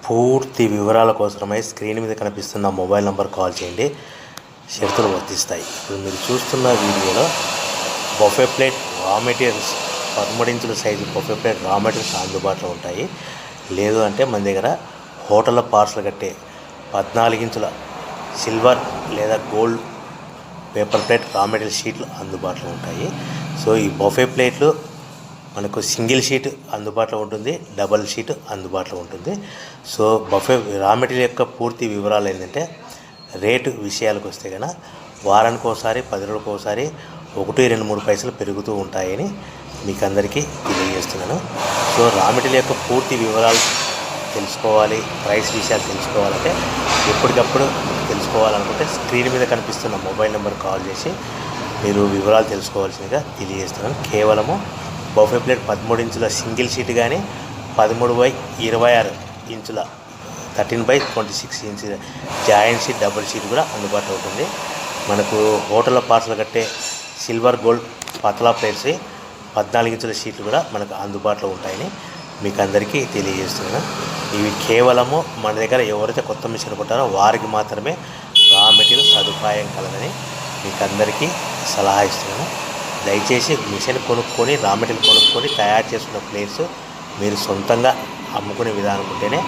పూర్తి వివరాల కోసమై స్క్రీన్ మీద కనిపిస్తున్న మొబైల్ నంబర్ కాల్ చేయండి. షరతులు వర్తిస్తాయి. ఇప్పుడు మీరు చూస్తున్న వీడియోలో బఫే ప్లేట్ రా మెటీరియల్స్ 13 ఇంచుల సైజు బఫే ప్లేట్ రా మెటీరియల్స్ అందుబాటులో ఉంటాయి. లేదు అంటే మన దగ్గర హోటల్లో పార్సల్ కట్టే 14 ఇంచుల సిల్వర్ లేదా gold paper plate raw material షీట్లు అందుబాటులో ఉంటాయి. సో ఈ బఫే ప్లేట్లు మనకు సింగిల్ షీట్ అందుబాటులో ఉంటుంది, డబల్ షీట్ అందుబాటులో ఉంటుంది. సో బఫే రా మెటీరియల్ యొక్క పూర్తి వివరాలు ఏంటంటే, రేటు విషయాలకు వస్తే కనుక వారానికి ఒకసారి 10 రోజులకు ఒకసారి 1, 2, 3 పైసలు పెరుగుతూ ఉంటాయని మీకు అందరికీ తెలియజేస్తున్నాను. సో రా మెటీరియల్ యొక్క పూర్తి వివరాలు తెలుసుకోవాలి, ప్రైస్ విషయాలు తెలుసుకోవాలంటే ఎప్పటికప్పుడు తెలుసుకోవాలనుకుంటే స్క్రీన్ మీద కనిపిస్తున్న మొబైల్ నెంబర్ కాల్ చేసి మీరు వివరాలు తెలుసుకోవాల్సిందిగా తెలియజేస్తున్నాను. కేవలము బఫే ప్లేట్ 13 ఇంచుల సింగిల్ షీట్ కానీ 13/26 ఇంచుల 13/26 inch joint sheet double sheet కూడా అందుబాటులో ఉంటుంది. మనకు హోటల్లో పార్సల్ కట్టే సిల్వర్ గోల్డ్ పతలా ప్లేట్స్ 14 ఇంచుల షీట్లు కూడా మనకు అందుబాటులో ఉంటాయని మీకు అందరికీ తెలియజేస్తున్నాను. ఇవి కేవలము మన దగ్గర ఎవరైతే కొత్త మిషన్ కొంటారో వారికి మాత్రమే రా మెటీరియల్ సదుపాయం కలదని మీకు అందరికీ సలహా ఇస్తున్నాను. దయచేసి మిషన్ కొనుక్కొని రా మెటీరియల్ కొనుక్కొని తయారు చేసుకున్న ప్లేట్స్ మీరు సొంతంగా అమ్ముకునే విధానం ఉంటేనే